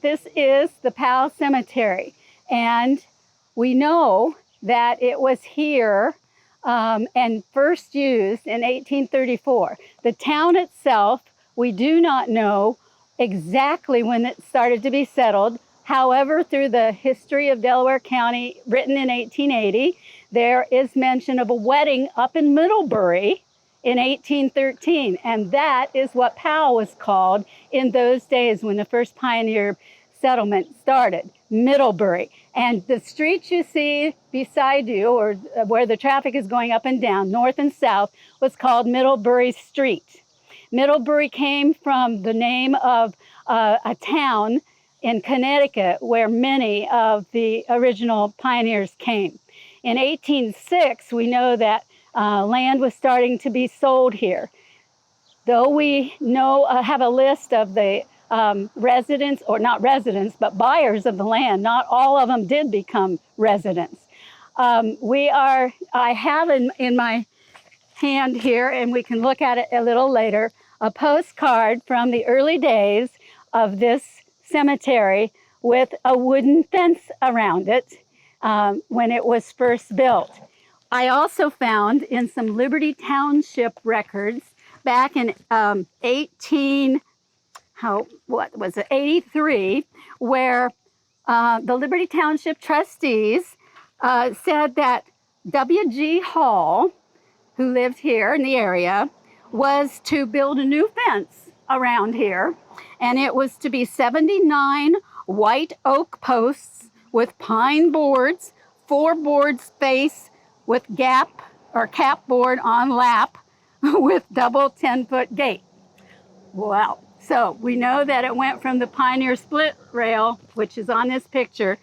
this is the Powell Cemetery, and we know that it was here and first used in 1834. The town itself, we do not know exactly when it started to be settled. However, through the history of Delaware County, written in 1880, there is mention of a wedding up in Middlebury in 1813, and that is what Powell was called in those days when the first pioneer settlement started, Middlebury. And the streets you see beside you, or where the traffic is going up and down, north and south, was called Middlebury Street. Middlebury came from the name of a town in Connecticut where many of the original pioneers came. In 1806, we know that land was starting to be sold here. Though we know have a list of the residents, or not residents, but buyers of the land, not all of them did become residents. I have in my hand here, and we can look at it a little later, a postcard from the early days of this cemetery with a wooden fence around it when it was first built. I also found in some Liberty Township records back in 83, where the Liberty Township trustees said that W.G. Hall, who lived here in the area, was to build a new fence around here, and it was to be 79 white oak posts with pine boards, 4 boards spaced with gap or cap board on lap with double 10-foot gate. Wow. So we know that it went from the pioneer split rail, which is on this picture,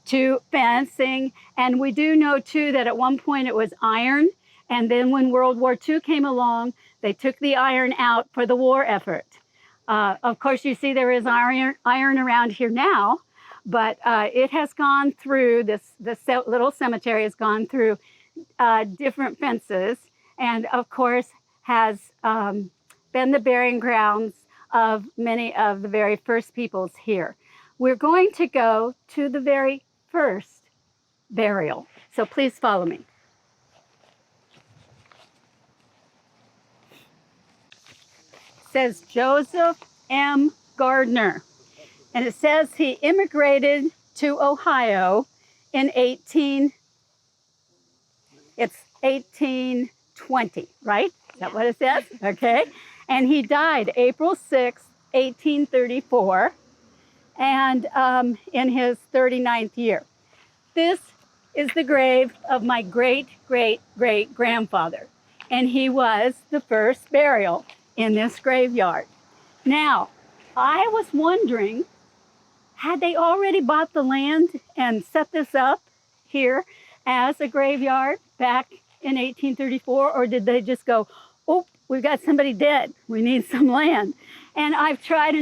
to fencing. And we do know too that at one point it was iron. And then when World War II came along, they took the iron out for the war effort. Of course, you see there is iron around here now, but it has gone through, this little cemetery has gone through different fences, and of course has been the burying grounds of many of the very first peoples here. We're going to go to the very first burial, so please follow me. It says Joseph M. Gardner, and it says he immigrated to Ohio in 1820, right? Is that what it says? Okay. And he died April 6, 1834, and in his 39th year. This is the grave of my great-great-great-grandfather, and he was the first burial in this graveyard. Now, I was wondering, had they already bought the land and set this up here as a graveyard back in 1834, or did they just go, oh, we've got somebody dead, we need some land? And I've tried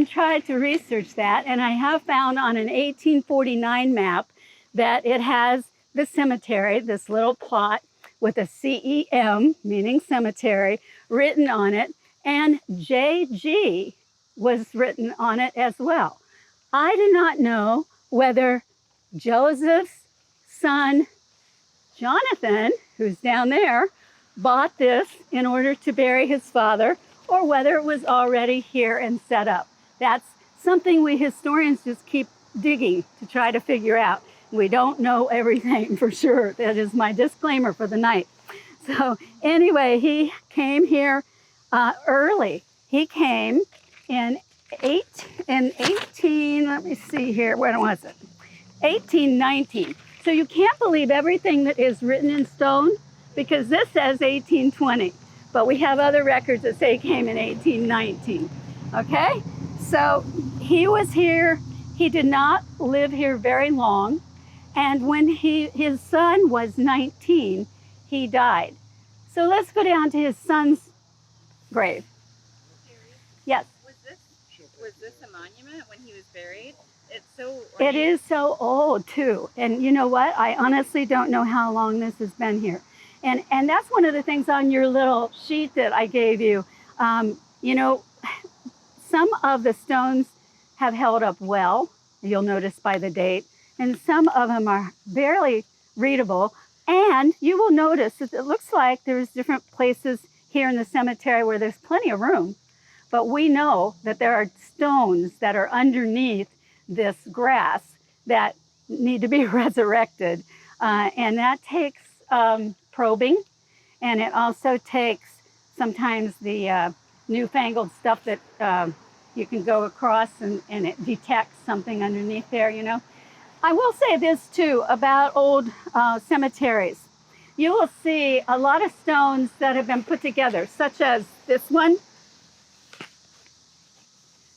to research that, and I have found on an 1849 map that it has the cemetery, this little plot with a CEM, meaning cemetery, written on it, and JG was written on it as well. I do not know whether Joseph's son, Jonathan, who's down there, bought this in order to bury his father, or whether it was already here and set up. That's something we historians just keep digging to try to figure out. We don't know everything for sure. That is my disclaimer for the night. So anyway, he came here early. He came in 18, let me see here, when was it? 1819. So you can't believe everything that is written in stone, because this says 1820, but we have other records that say he came in 1819, okay? So he was here. He did not live here very long, and when his son was 19, he died. So let's go down to his son's grave. Yes? Was this a monument when he was buried? It's so... It is so old, too. And you know what? I honestly don't know how long this has been here. And that's one of the things on your little sheet that I gave you. You know, some of the stones have held up well, you'll notice by the date. And some of them are barely readable. And you will notice that it looks like there's different places here in the cemetery where there's plenty of room. But we know that there are stones that are underneath this grass that need to be resurrected. And that takes probing. And it also takes sometimes the newfangled stuff that you can go across and it detects something underneath there, you know. I will say this too about old cemeteries. You will see a lot of stones that have been put together, such as this one.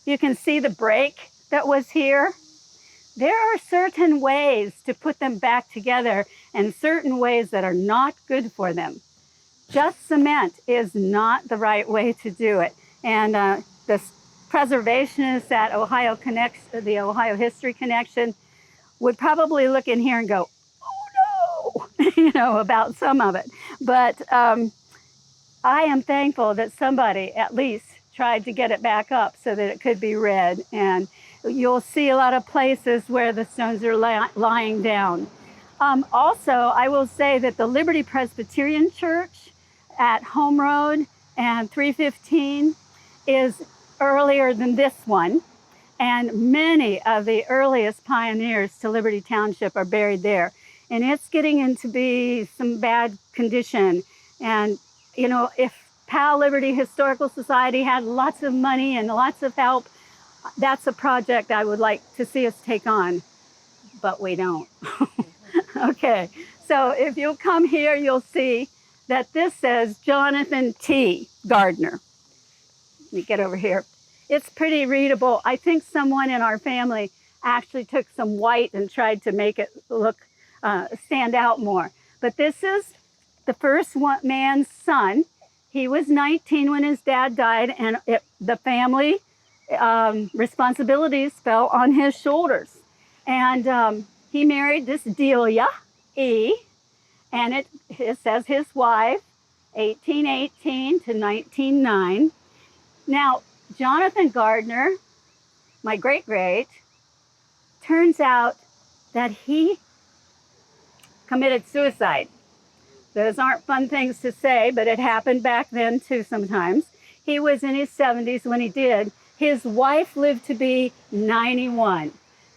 You can see the break that was here. There are certain ways to put them back together and certain ways that are not good for them. Just cement is not the right way to do it. And the preservationists at the Ohio History Connection would probably look in here and go, oh no, you know, about some of it. But I am thankful that somebody at least tried to get it back up so that it could be read. And you'll see a lot of places where the stones are lying down. Also, I will say that the Liberty Presbyterian Church at Home Road and 315 is earlier than this one. And many of the earliest pioneers to Liberty Township are buried there. And it's getting into be some bad condition. And, you know, if Powell-Liberty Historical Society had lots of money and lots of help, that's a project I would like to see us take on, but we don't. Okay, so if you'll come here, you'll see that this says Jonathan T. Gardner. Let me get over here. It's pretty readable. I think someone in our family actually took some white and tried to make it look, stand out more. But this is the first man's son. He was 19 when his dad died, and the family responsibilities fell on his shoulders. And he married this Delia E., and it says his wife, 1818 to 1909. Now, Jonathan Gardner, my great-great, turns out that he committed suicide. Those aren't fun things to say, but it happened back then too sometimes. He was in his 70s when he did. His wife lived to be 91.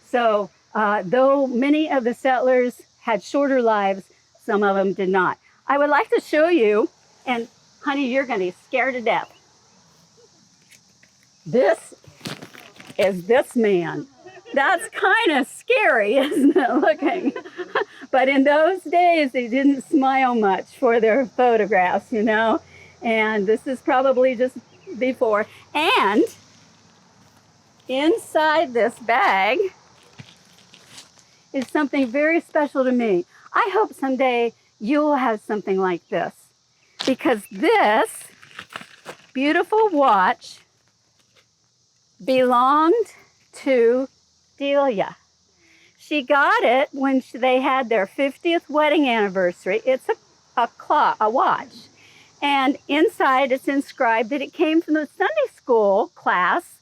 So though many of the settlers had shorter lives, some of them did not. I would like to show you, and honey, you're going to be scared to death. This is this man. That's kind of scary, isn't it, looking? But in those days, they didn't smile much for their photographs, you know? And this is probably just before. And inside this bag is something very special to me. I hope someday you'll have something like this, because this beautiful watch belonged to Delia. She got it when they had their 50th wedding anniversary. It's a watch. And inside it's inscribed that it came from the Sunday school class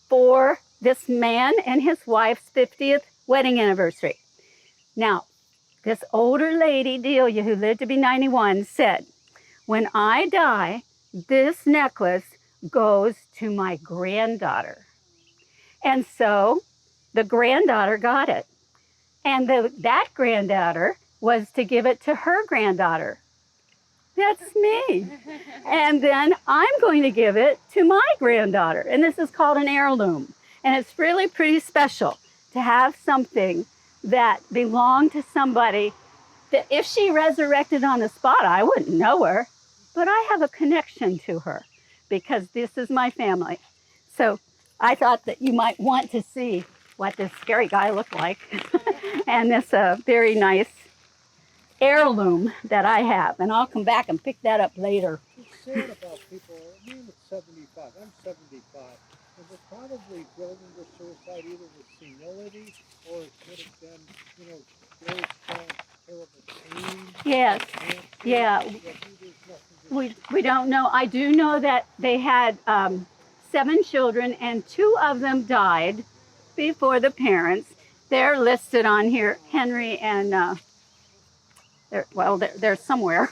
for this man and his wife's 50th wedding anniversary. Now, this older lady, Delia, who lived to be 91, said, when I die, this necklace goes to my granddaughter. And so the granddaughter got it. And that granddaughter was to give it to her granddaughter. That's me. And then I'm going to give it to my granddaughter. And this is called an heirloom. And it's really pretty special to have something that belonged to somebody that if she resurrected on the spot, I wouldn't know her. But I have a connection to her because this is my family. So I thought that you might want to see what this scary guy looked like. And this very nice heirloom that I have. And I'll come back and pick that up later. It's sad about people, I mean, it's 75, I'm 75, and they're probably driven to suicide either with senility or it could have been, you know, very strong, terrible pain. Yes, yeah. We don't know. I do know that they had 7 children and 2 of them died before the parents. They're listed on here, Henry and, they're somewhere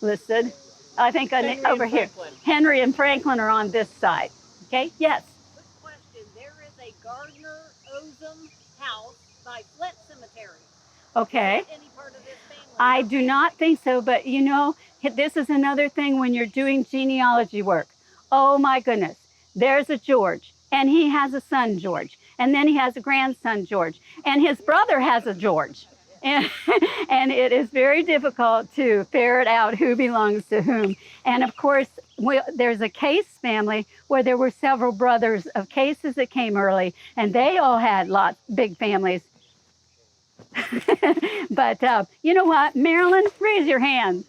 listed. I think over here. Henry and Franklin are on this side. Okay, yes? Quick question. There is a Gardner Ozum house by Powell Cemetery. Okay. Is that any part of this family? I do not think so, but you know, this is another thing when you're doing genealogy work. Oh my goodness, there's a George, and he has a son, George, and then he has a grandson, George, and his brother has a George. And, and it is very difficult to ferret out who belongs to whom. And of course, there's a Case family where there were several brothers of Cases that came early, and they all had big families. But you know what, Marilyn, raise your hand.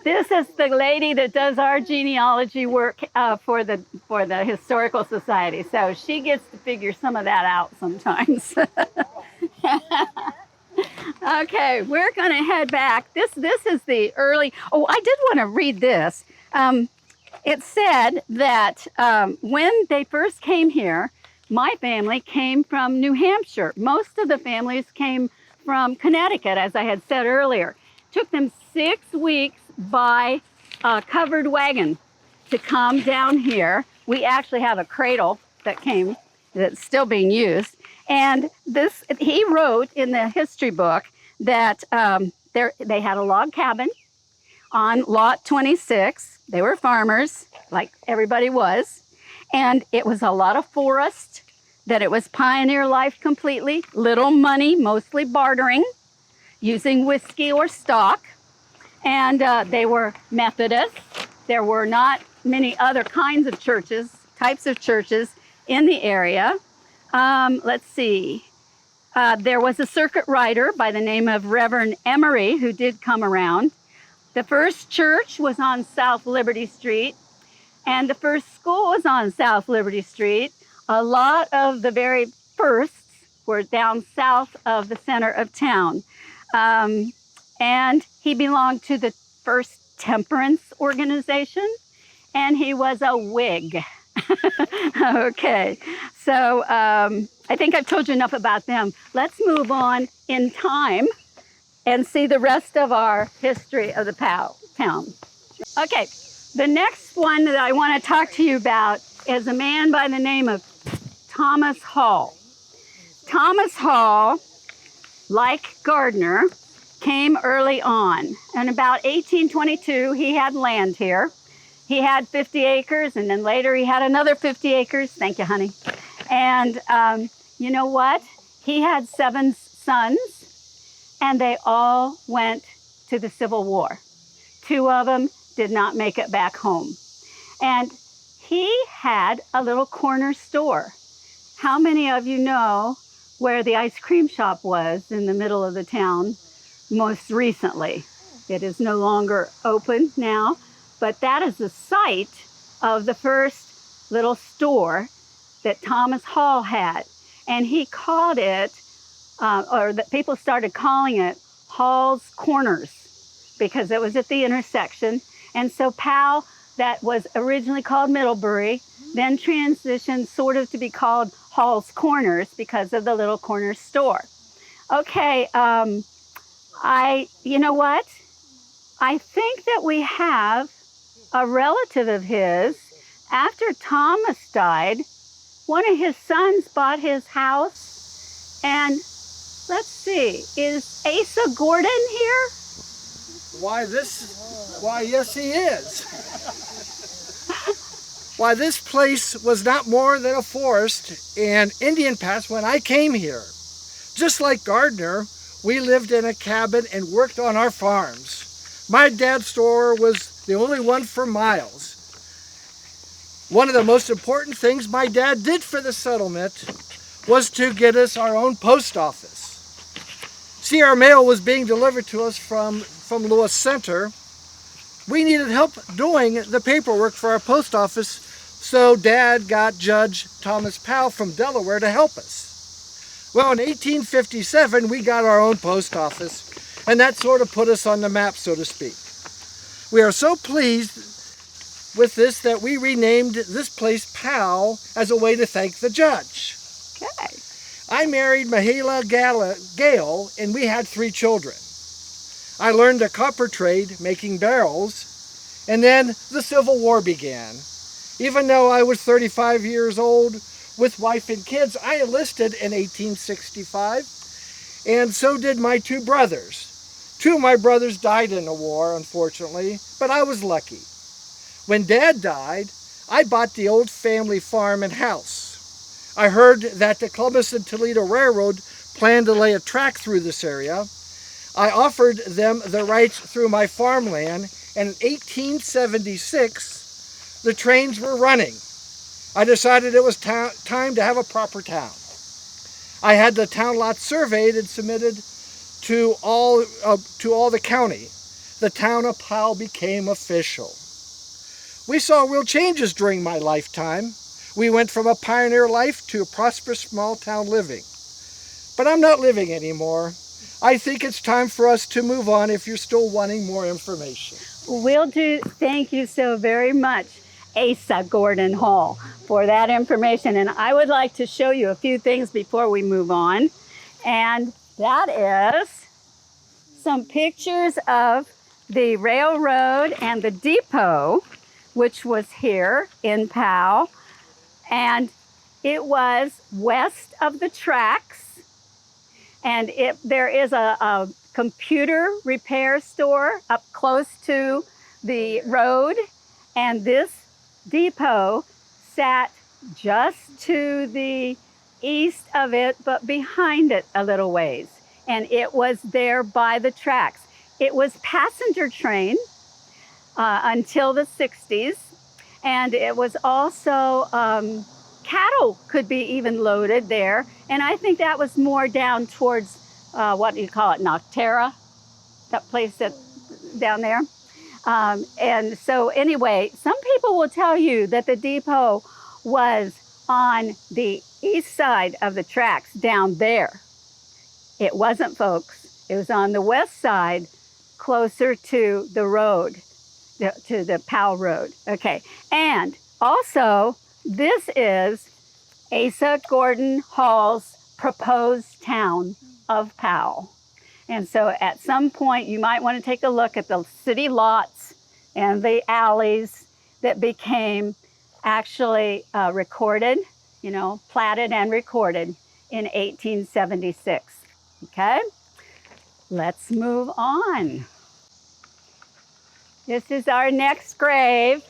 This is the lady that does our genealogy work for the Historical Society. So she gets to figure some of that out sometimes. Okay, we're going to head back. This is the early. Oh, I did want to read this. It said that when they first came here, my family came from New Hampshire. Most of the families came from Connecticut, as I had said earlier. It took them 6 weeks by a covered wagon to come down here. We actually have a cradle that's still being used. And he wrote in the history book that they had a log cabin on lot 26. They were farmers, like everybody was. And it was a lot of forest, that it was pioneer life completely, little money, mostly bartering, using whiskey or stock. And they were Methodists. There were not many other types of churches in the area. Let's see. There was a circuit rider by the name of Reverend Emery who did come around. The first church was on South Liberty Street, and the first school was on South Liberty Street. A lot of the very firsts were down south of the center of town. And he belonged to the first temperance organization, and he was a Whig. Okay, so I think I've told you enough about them. Let's move on in time and see the rest of our history of the Powell town. Okay, the next one that I want to talk to you about is a man by the name of Thomas Hall. Thomas Hall, like Gardner, came early on. In about 1822, he had land here. He had 50 acres, and then later he had another 50 acres. Thank you, honey. And you know what? He had 7 sons, and they all went to the Civil War. 2 of them did not make it back home. And he had a little corner store. How many of you know where the ice cream shop was in the middle of the town most recently? It is no longer open now, but that is the site of the first little store that Thomas Hall had. And he called it, or the people started calling it Hall's Corners, because it was at the intersection. And so Powell, that was originally called Middlebury, then transitioned sort of to be called Hall's Corners because of the little corner store. Okay, you know what? I think that we have a relative of his. After Thomas died, one of his sons bought his house. And let's see, is Asa Gordon here? Why, yes, he is. Why, this place was not more than a forest and Indian Pass when I came here. Just like Gardner, we lived in a cabin and worked on our farms. My dad's store was the only one for miles. One of the most important things my dad did for the settlement was to get us our own post office. See, our mail was being delivered to us from Lewis Center. We needed help doing the paperwork for our post office, so Dad got Judge Thomas Powell from Delaware to help us. Well, in 1857, we got our own post office, and that sort of put us on the map, so to speak. We are so pleased with this that we renamed this place Powell as a way to thank the judge. I married Mahela Gale, and we had 3 children. I learned the copper trade, making barrels, and then the Civil War began. Even though I was 35 years old with wife and kids, I enlisted in 1865, and so did my 2 brothers. 2 of my brothers died in the war, unfortunately, but I was lucky. When Dad died, I bought the old family farm and house. I heard that the Columbus and Toledo Railroad planned to lay a track through this area. I offered them the rights through my farmland, and in 1876, the trains were running. I decided it was time to have a proper town. I had the town lot surveyed and submitted to all the county. The town of Powell became official. We saw real changes during my lifetime. We went from a pioneer life to a prosperous small town living. But I'm not living anymore. I think it's time for us to move on if you're still wanting more information. Will do. Thank you so very much, Asa Gordon Hall, for that information. And I would like to show you a few things before we move on. And that is some pictures of the railroad and the depot, which was here in Powell. And it was west of the tracks. And there is a computer repair store up close to the road. And this depot sat just to the east of it, but behind it a little ways. And it was there by the tracks. It was passenger train until the 60s. And it was also, cattle could be even loaded there. And I think that was more down towards, what do you call it, Noctera? That place down there. And so anyway, some people will tell you that the depot was on the east side of the tracks down there. It wasn't, folks. It was on the west side, closer to the road, to the Powell Road. Okay, and also this is Asa Gordon Hall's proposed town of Powell. And so at some point you might want to take a look at the city lots and the alleys that became actually recorded, platted and recorded in 1876. Okay, let's move on. This is our next grave.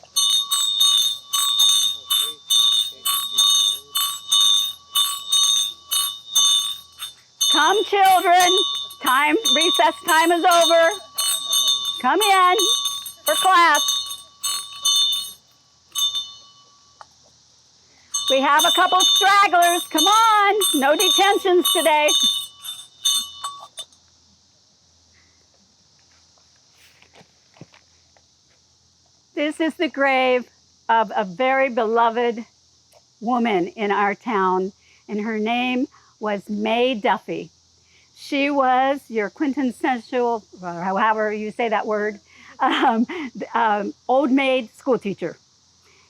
Come, children. Recess time is over. Come in for class. We have a couple stragglers. Come on. No detentions today. This is the grave of a very beloved woman in our town, and her name was May Duffy. She was your quintessential, however you say that word, old maid school teacher.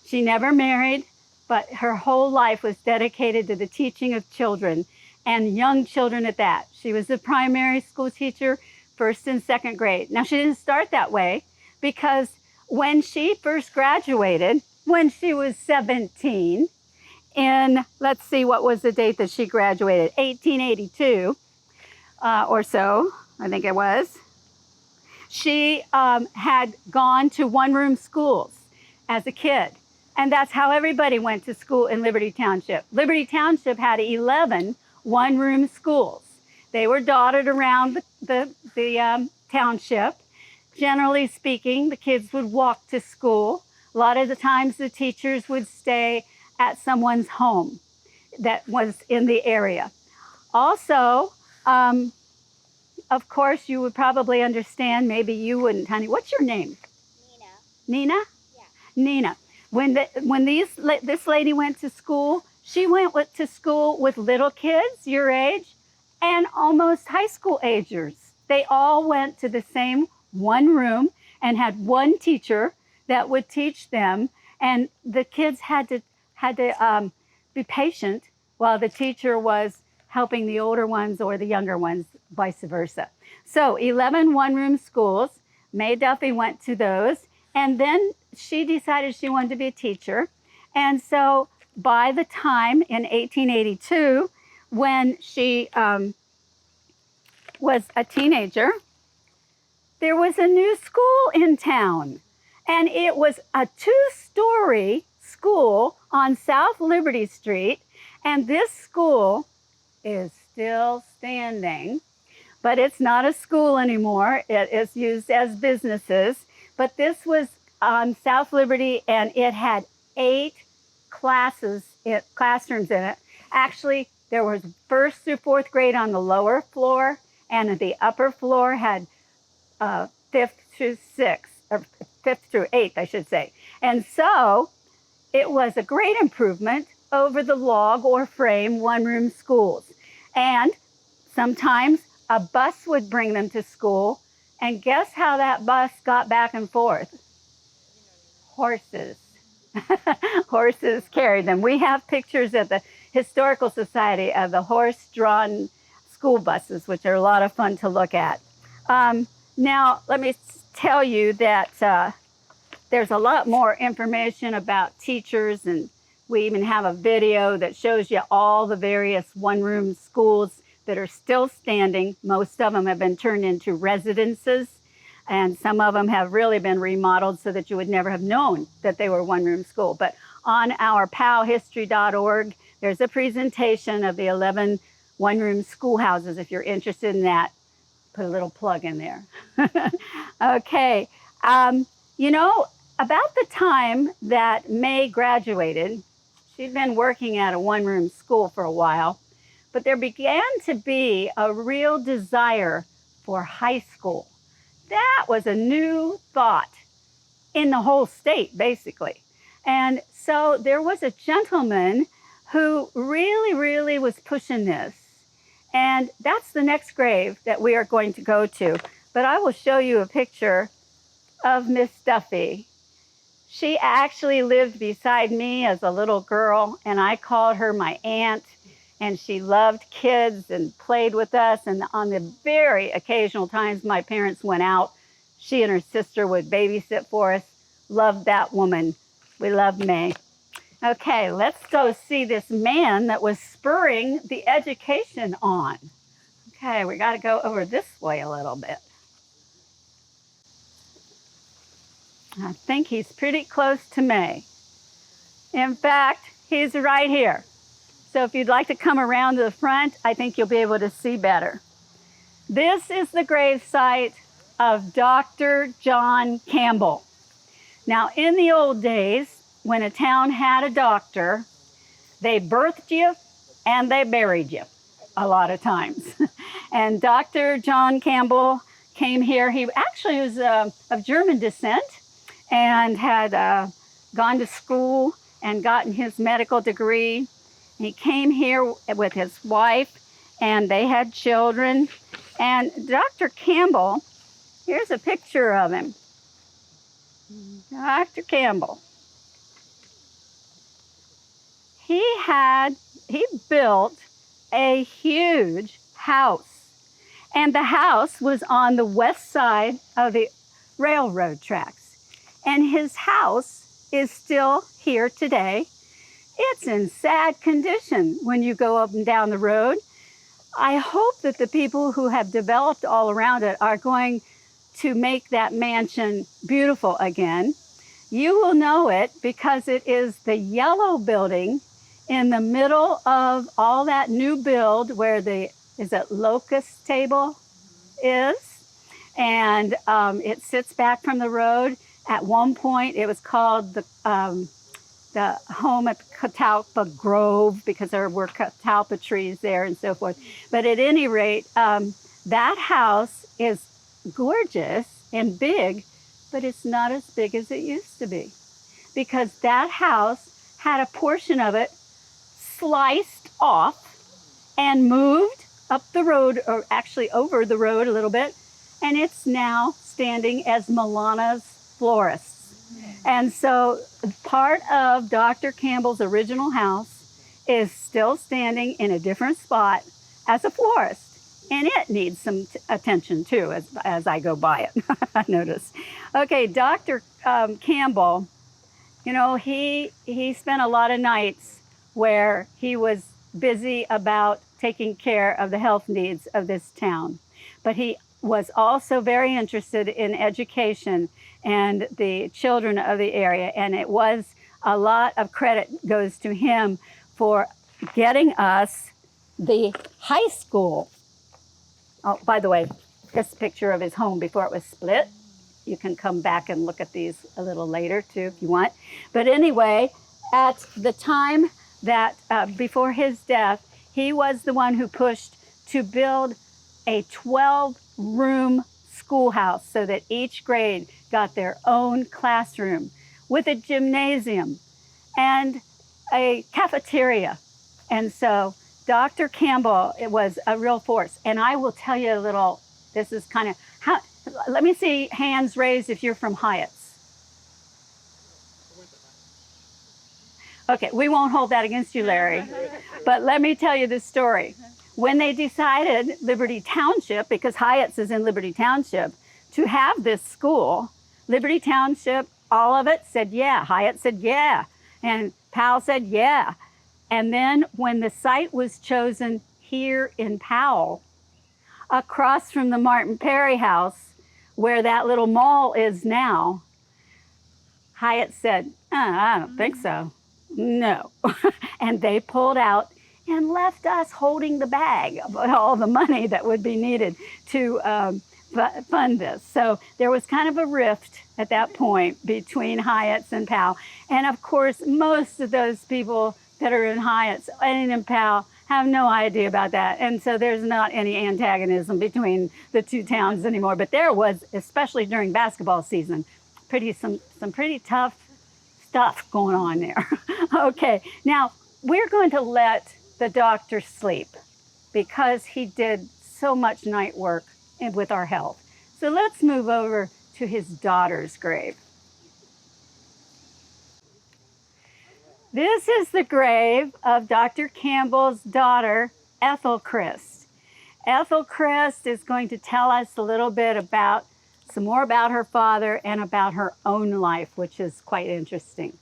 She never married, but her whole life was dedicated to the teaching of children, and young children at that. She was a primary school teacher, 1st and 2nd grade. Now, she didn't start that way because when she first graduated, when she was 17, in, let's see, what was the date that she graduated? 1882 or so, I think it was. She had gone to one-room schools as a kid. And that's how everybody went to school in Liberty Township. Liberty Township had 11 one-room schools. They were dotted around the township. Generally speaking, the kids would walk to school. A lot of the times the teachers would stay at someone's home that was in the area. Also, of course, you would probably understand, maybe you wouldn't, honey. What's your name? Nina. Nina? Yeah. Nina. When this lady went to school, she went to school with little kids your age and almost high school agers. They all went to the same one room and had one teacher that would teach them, and the kids had to be patient while the teacher was helping the older ones or the younger ones, vice versa. So 11 one-room schools. Mae Duffy went to those, and then she decided she wanted to be a teacher. And so by the time in 1882, when she was a teenager, there was a new school in town. And it was a 2-story school on South Liberty Street. And this school is still standing, but it's not a school anymore. It is used as businesses. But this was on South Liberty, and it had 8 classrooms in it. Actually, there was 1st through 4th grade on the lower floor, and the upper floor had 5th through 6th, or 5th through 8th, I should say. And so it was a great improvement over the log or frame one-room schools. And sometimes a bus would bring them to school, and guess how that bus got back and forth? Horses. Horses carried them. We have pictures at the Historical Society of the horse-drawn school buses, which are a lot of fun to look at. Now, let me tell you that there's a lot more information about teachers, and we even have a video that shows you all the various one-room schools that are still standing. Most of them have been turned into residences, and some of them have really been remodeled so that you would never have known that they were one-room school. But on our powhistory.org, there's a presentation of the 11 one-room schoolhouses if you're interested in that. Put a little plug in there. Okay, you know, about the time that Mae graduated, she'd been working at a one-room school for a while, but there began to be a real desire for high school. That was a new thought in the whole state, basically. And so there was a gentleman who really was pushing this. And that's the next grave that we are going to go to. But I will show you a picture of Miss Duffy. She actually lived beside me as a little girl, and I called her my aunt, and she loved kids and played with us. And on the very occasional times my parents went out, she and her sister would babysit for us. Loved that woman. We loved Mae. Okay, let's go see this man that was spurring the education on. Okay, we got to go over this way a little bit. I think he's pretty close to Mae. In fact, he's right here. So if you'd like to come around to the front, I think you'll be able to see better. This is the grave site of Dr. John Campbell. Now, in the old days, when a town had a doctor, they birthed you and they buried you a lot of times. And Dr. John Campbell came here. He actually was of German descent and had gone to school and gotten his medical degree. He came here with his wife, and they had children. And Dr. Campbell, here's a picture of him. Dr. Campbell. He built a huge house, and the house was on the west side of the railroad tracks. And his house is still here today. It's in sad condition when you go up and down the road. I hope that the people who have developed all around it are going to make that mansion beautiful again. You will know it because it is the yellow building in the middle of all that new build where the, is it Locust Table is? And it sits back from the road. At one point, it was called the home at Catalpa Grove because there were catalpa trees there and so forth. But at any rate, that house is gorgeous and big, but it's not as big as it used to be because that house had a portion of it sliced off and moved up the road, or actually over the road a little bit, and it's now standing as Milana's Florists. And so part of Dr. Campbell's original house is still standing in a different spot, as a florist. And it needs some attention too as I go by it, I notice. Okay, Dr. Campbell, you know, he spent a lot of nights where he was busy about taking care of the health needs of this town. But he was also very interested in education and the children of the area. And it was a lot of credit goes to him for getting us the high school. Oh, by the way, this picture of his home before it was split. You can come back and look at these a little later too if you want. But anyway, at the time that before his death, he was the one who pushed to build a 12-room schoolhouse so that each grade got their own classroom with a gymnasium and a cafeteria. And so Dr. Campbell, it was a real force. And I will tell you a little, this is kind of, let me see hands raised if you're from Hyatt's. Okay, we won't hold that against you, Larry. But let me tell you this story. When they decided, Liberty Township, because Hyatt's is in Liberty Township, to have this school, Liberty Township, all of it said yeah. Hyatt said yeah. And Powell said yeah. And then when the site was chosen here in Powell, across from the Martin Perry house, where that little mall is now, Hyatt said, I don't think so. No. And they pulled out and left us holding the bag of all the money that would be needed to fund this. So there was kind of a rift at that point between Hyatt's and Powell. And of course, most of those people that are in Hyatt's and in Powell have no idea about that. And so there's not any antagonism between the two towns anymore. But there was, especially during basketball season, some pretty tough stuff going on there. Okay, now we're going to let the doctor sleep because he did so much night work with our health. So let's move over to his daughter's grave. This is the grave of Dr. Campbell's daughter, Ethel Christ. Ethel Christ is going to tell us a little bit about, some more about her father and about her own life, which is quite interesting.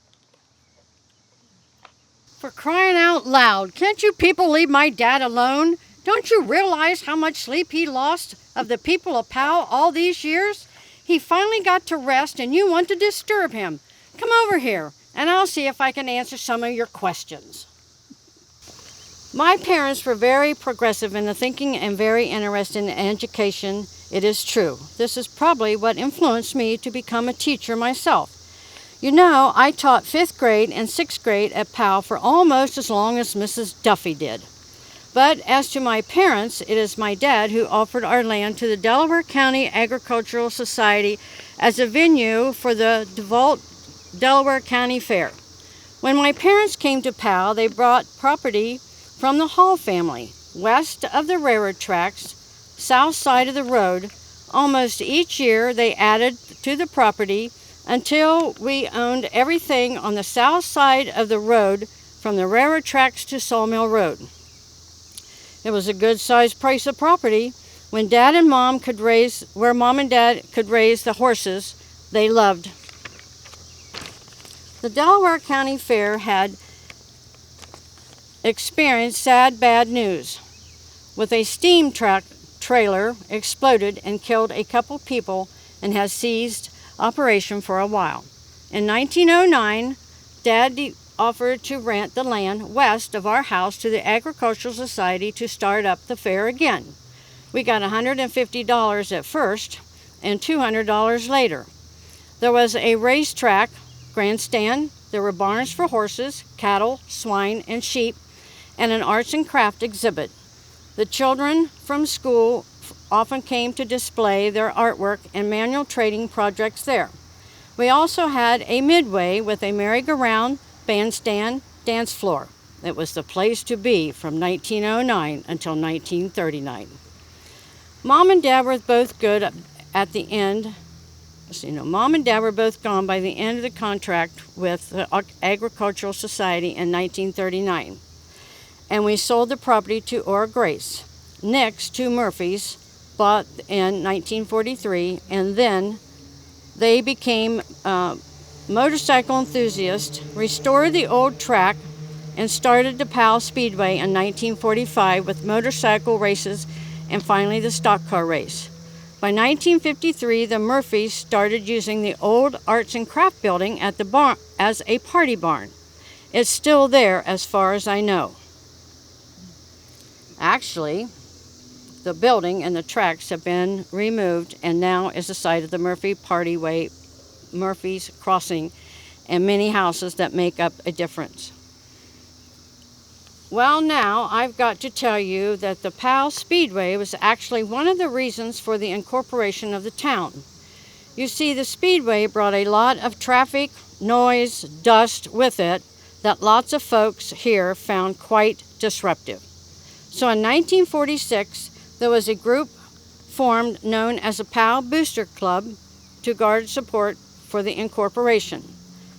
For crying out loud, can't you people leave my dad alone? Don't you realize how much sleep he lost of the people of Powell all these years? He finally got to rest and you want to disturb him. Come over here and I'll see if I can answer some of your questions. My parents were very progressive in the thinking and very interested in education. It is true. This is probably what influenced me to become a teacher myself. You know, I taught 5th grade and 6th grade at Powell for almost as long as Mrs. Duffy did. But as to my parents, it is my dad who offered our land to the Delaware County Agricultural Society as a venue for the Delaware County Fair. When my parents came to Powell, they brought property from the Hall family, west of the railroad tracks, south side of the road. Almost each year they added to the property until we owned everything on the south side of the road from the railroad tracks to Sawmill Road. It was a good-sized price of property. When Dad and Mom could raise, where Mom and Dad could raise the horses they loved. The Delaware County Fair had experienced sad, bad news. With a steam trailer exploded and killed a couple people and has ceased operation for a while. In 1909, Dad offered to rent the land west of our house to the Agricultural Society to start up the fair again. We got $150 at first and $200 later. There was a racetrack, grandstand, there were barns for horses, cattle, swine, and sheep, and an arts and craft exhibit. The children from school often came to display their artwork and manual trading projects there. We also had a midway with a merry-go-round, bandstand, dance floor. It was the place to be from 1909 until 1939. Mom and Dad were both good at the end. Mom and Dad were both gone by the end of the contract with the Agricultural Society in 1939. And we sold the property to Ora Grace. next to Murphy's, bought in 1943, and then they became motorcycle enthusiasts, restored the old track, and started the Powell Speedway in 1945 with motorcycle races and finally the stock car race. By 1953, the Murphys started using the old arts and craft building at the barn as a party barn. It's still there as far as I know. Actually, the building and the tracks have been removed and now is the site of the Murphy Party Way, Murphy's Crossing, and many houses that make up a difference. Well, now I've got to tell you that the Powell Speedway was actually one of the reasons for the incorporation of the town. You see, the Speedway brought a lot of traffic, noise, dust with it that lots of folks here found quite disruptive. So in 1946, there was a group formed known as the Powell Booster Club to guard support for the incorporation.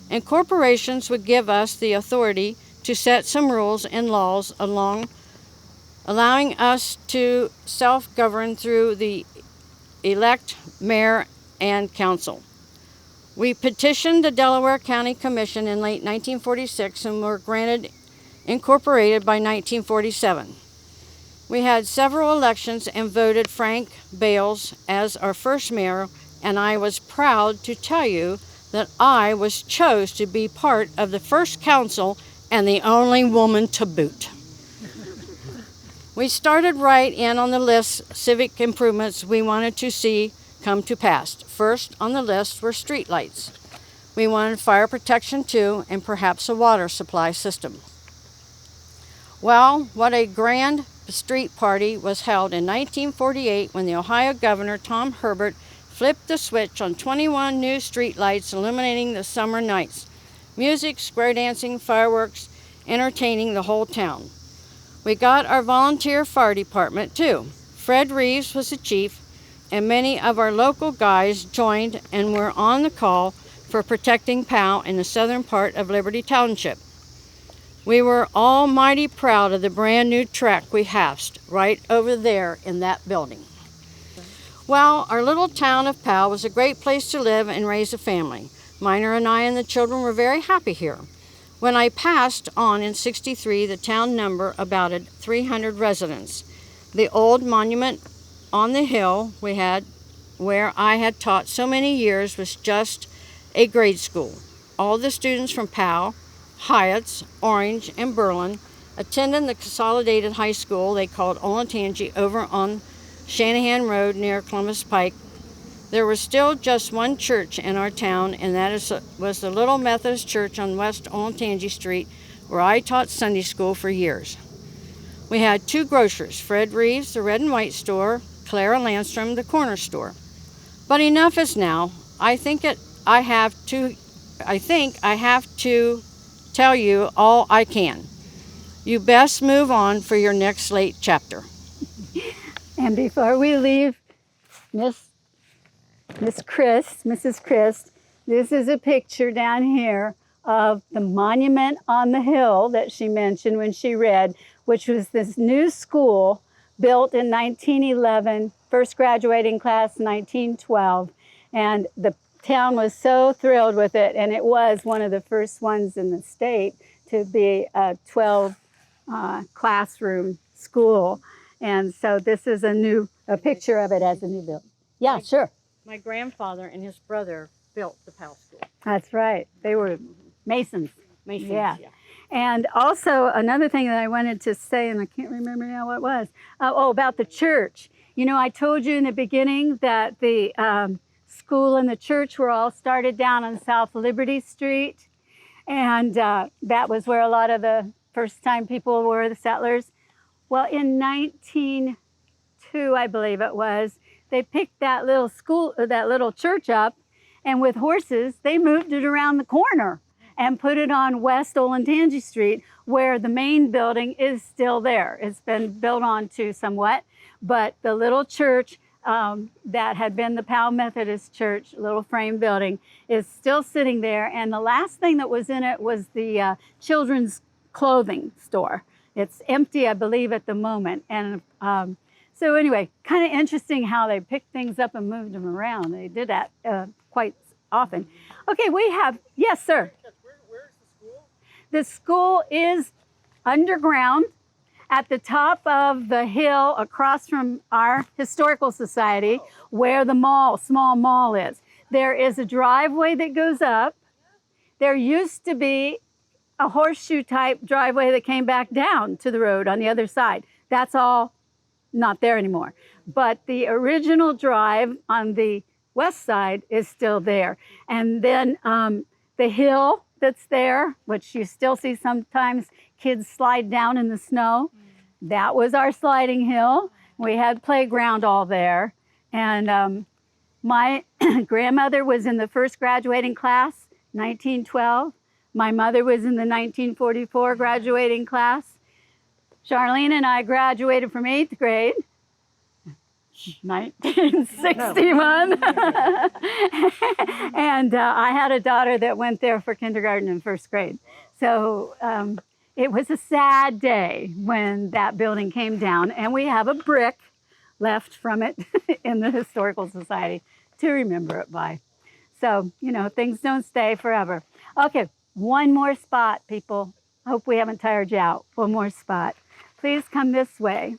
Incorporations would give us the authority to set some rules and laws allowing us to self-govern through the elect mayor and council. We petitioned the Delaware County Commission in late 1946 and were granted incorporated by 1947. We had several elections and voted Frank Bales as our first mayor, and I was proud to tell you that I was chosen to be part of the first council and the only woman to boot. We started right in on the list civic improvements we wanted to see come to pass. First on the list were streetlights. We wanted fire protection too, and perhaps a water supply system. Well, what a grand street party was held in 1948 when the Ohio Governor Tom Herbert flipped the switch on 21 new streetlights illuminating the summer nights. Music, square dancing, fireworks, entertaining the whole town. We got our volunteer fire department too. Fred Reeves was the chief, and many of our local guys joined and were on the call for protecting Powell in the southern part of Liberty Township. We were all mighty proud of the brand new track we housed right over there in that building. Well, our little town of Powell was a great place to live and raise a family. Miner and I and the children were very happy here. When I passed on in '63, the town number about 300 residents. The old monument on the hill we had, where I had taught so many years, was just a grade school. All the students from Powell, Hyatt's, Orange, and Berlin attended the consolidated high school they called Olentangy over on Shanahan Road near Columbus Pike. There was still just one church in our town, and that was the Little Methodist Church on West Olentangy Street, where I taught Sunday school for years. We had two grocers, Fred Reeves, the red and white store, Clara Landstrom, the corner store. But enough is now. I think I have to tell you all I can. You best move on for your next late chapter. And before we leave, Mrs. Christ, this is a picture down here of the monument on the hill that she mentioned when she read, which was this new school built in 1911, first graduating class 1912. And the town was so thrilled with it, and it was one of the first ones in the state to be a 12 classroom school. And so this is a picture of it as a new building. Yeah, sure. My grandfather and his brother built the Powell School. That's right. They were Masons. Masons, Yeah. yeah. And also another thing that I wanted to say, and I can't remember now what it was, about the church. You know, I told you in the beginning that the school and the church were all started down on South Liberty Street. And that was where a lot of the first time people were, the settlers. Well, in 1902, I believe it was, they picked that little school, that little church up, and with horses, they moved it around the corner and put it on West Olentangy Street, where the main building is still there. It's been built onto somewhat, but the little church that had been the Powell Methodist Church, little frame building, is still sitting there. And the last thing that was in it was the children's clothing store. It's empty, I believe, at the moment. And So anyway, kind of interesting how they picked things up and moved them around. They did that quite often. Okay, we have, yes, sir. Where's the school? The school is underground at the top of the hill across from our historical society where the mall, small mall is. There is a driveway that goes up. There used to be a horseshoe type driveway that came back down to the road on the other side. That's all not there anymore. But the original drive on the west side is still there. And then the hill that's there, which you still see sometimes kids slide down in the snow, that was our sliding hill. We had playground all there. And my grandmother was in the first graduating class, 1912. My mother was in the 1944 graduating class. Charlene and I graduated from 8th grade, 1961. And I had a daughter that went there for kindergarten and first grade. So it was a sad day when that building came down, and we have a brick left from it in the Historical Society to remember it by. So, you know, things don't stay forever. Okay, one more spot, people. Hope we haven't tired you out. One more spot. Please come this way.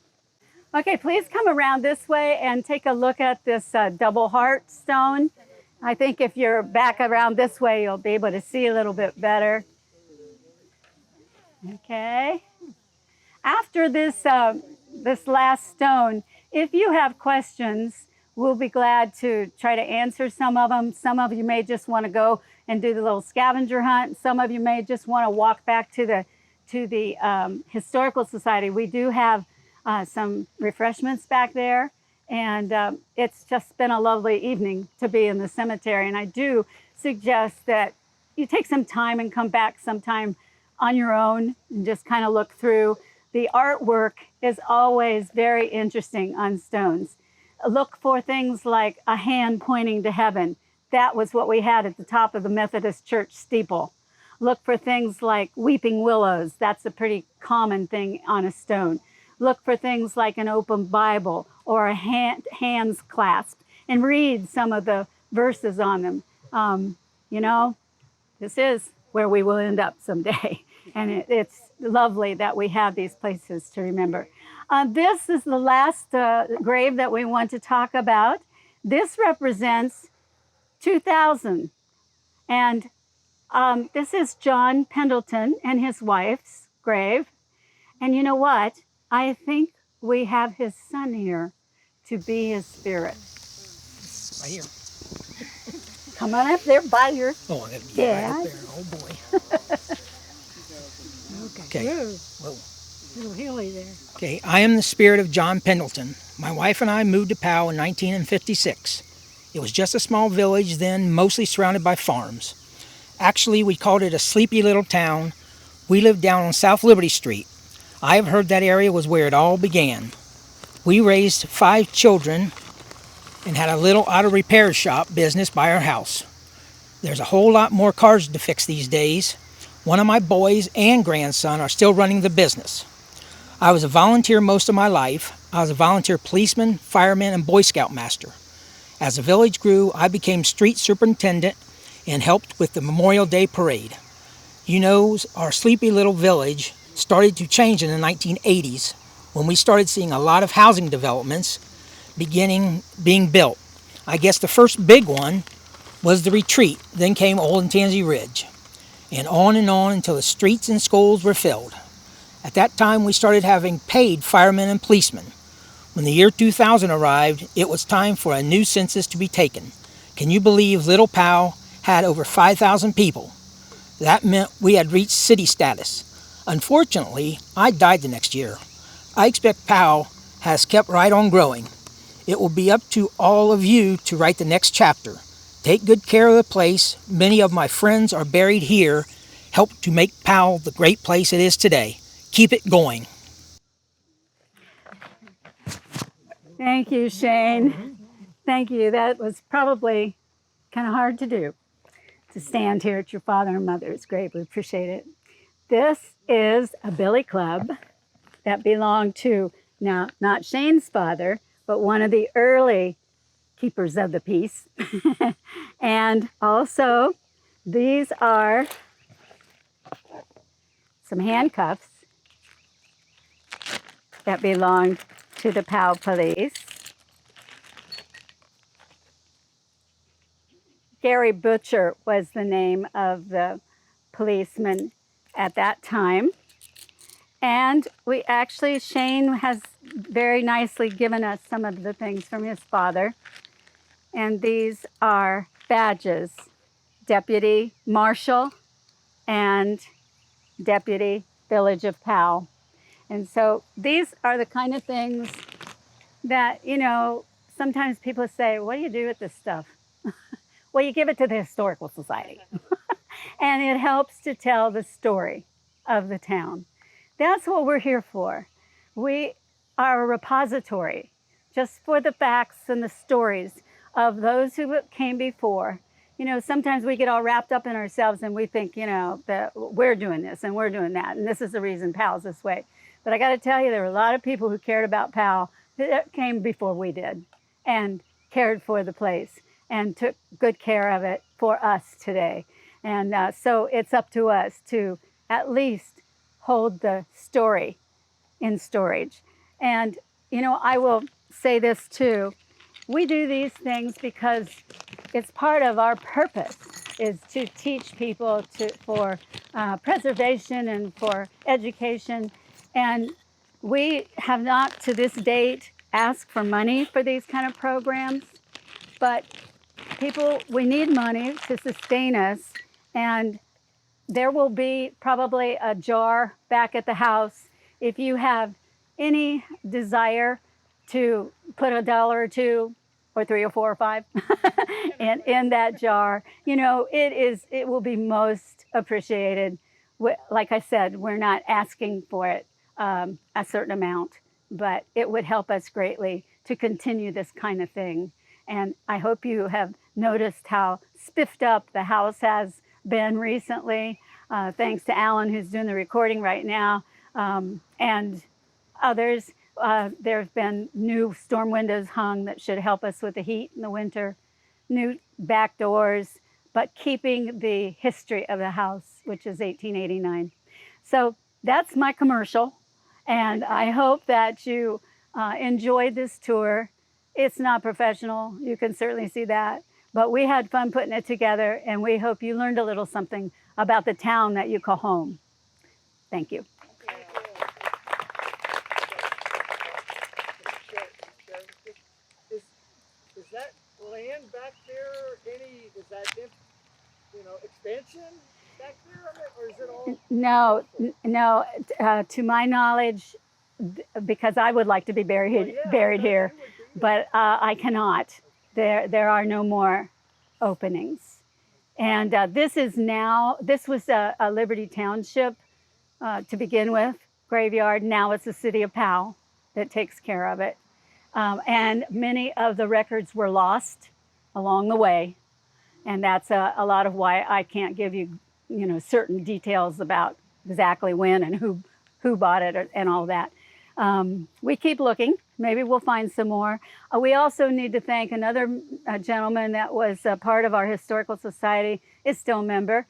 Okay, please come around this way and take a look at this double heart stone. I think if you're back around this way, you'll be able to see a little bit better. Okay. After this, this last stone, if you have questions, we'll be glad to try to answer some of them. Some of you may just want to go and do the little scavenger hunt. Some of you may just want to walk back to the Historical Society. We do have some refreshments back there, and it's just been a lovely evening to be in the cemetery. And I do suggest that you take some time and come back sometime on your own and just kind of look through. The artwork is always very interesting on stones. Look for things like a hand pointing to heaven. That was what we had at the top of the Methodist church steeple. Look for things like weeping willows. That's a pretty common thing on a stone. Look for things like an open Bible or a hands clasped, and read some of the verses on them. You know, this is where we will end up someday. And it's lovely that we have these places to remember. This is the last grave that we want to talk about. This represents 2000. And this is John Pendleton and his wife's grave. And you know what? I think we have his son here to be his spirit. Right here. Come on up there by your... Oh, I gotta get Yeah. right up there. Oh boy. Okay. Whoa. Little hilly there. Okay. I am the spirit of John Pendleton. My wife and I moved to Powell in 1956. It was just a small village then, mostly surrounded by farms. Actually, we called it a sleepy little town. We lived down on South Liberty Street. I have heard that area was where it all began. We raised 5 children and had a little auto repair shop business by our house. There's a whole lot more cars to fix these days. One of my boys and grandson are still running the business. I was a volunteer most of my life. I was a volunteer policeman, fireman, and Boy Scout master. As the village grew, I became street superintendent and helped with the Memorial Day parade. You know, our sleepy little village started to change in the 1980s when we started seeing a lot of housing developments being built. I guess the first big one was the retreat, then came Old and Tansy Ridge, and on until the streets and schools were filled. At that time, we started having paid firemen and policemen. When the year 2000 arrived, it was time for a new census to be taken. Can you believe Little Powell had over 5,000 people? That meant we had reached city status. Unfortunately, I died the next year. I expect Powell has kept right on growing. It will be up to all of you to write the next chapter. Take good care of the place. Many of my friends are buried here. Help to make Powell the great place it is today. Keep it going. Thank you, Shane. Thank you. That was probably kind of hard to do, to stand here at your father and mother's grave. We appreciate it. This is a billy club that belonged to Now, not Shane's father, but one of the early keepers of the peace. And also, these are some handcuffs that belonged to the Powell police. Gary Butcher was the name of the policeman at that time. And we actually, Shane has very nicely given us some of the things from his father. And these are badges, Deputy Marshal and Deputy Village of Powell. And so these are the kind of things that, you know, sometimes people say, what do you do with this stuff? Well, you give it to the Historical Society. And it helps to tell the story of the town. That's what we're here for. We are a repository just for the facts and the stories of those who came before. You know, sometimes we get all wrapped up in ourselves and we think, you know, that we're doing this and we're doing that, and this is the reason Powell's this way. But I got to tell you, there were a lot of people who cared about Powell that came before we did and cared for the place and took good care of it for us today. And so it's up to us to at least hold the story in storage. And, you know, I will say this too. We do these things because it's part of our purpose is to teach people for preservation and for education. And we have not to this date asked for money for these kind of programs, but people, we need money to sustain us. And there will be probably a jar back at the house if you have any desire to put $1 or $2 or $3 or $4 or $5 in that jar. You know, it will be most appreciated. Like I said, we're not asking for it a certain amount, but it would help us greatly to continue this kind of thing. And I hope you have noticed how spiffed up the house has been recently, thanks to Alan, who's doing the recording right now, and others. There have been new storm windows hung that should help us with the heat in the winter, new back doors, but keeping the history of the house, which is 1889. So that's my commercial, and I hope that you enjoyed this tour. It's not professional, you can certainly see that, but we had fun putting it together, and we hope you learned a little something about the town that you call home. Thank you. Is that land back there is that expansion back there, or is it all? No, to my knowledge, because I would like to be buried here, but I cannot. There are no more openings. And this was a Liberty Township to begin with, graveyard. Now it's the city of Powell that takes care of it. And many of the records were lost along the way. And that's a lot of why I can't give you, certain details about exactly when and who bought it and all that. We keep looking. Maybe we'll find some more. We also need to thank another gentleman that was a part of our Historical Society, is still a member.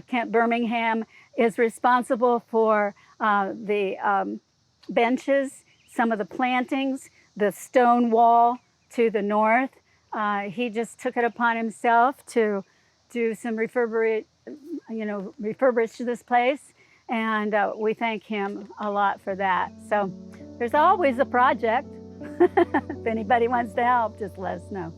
Kent Birmingham is responsible for the benches, some of the plantings, the stone wall to the north. He just took it upon himself to do some refurbish this place, and we thank him a lot for that. So there's always a project. If anybody wants to help, just let us know.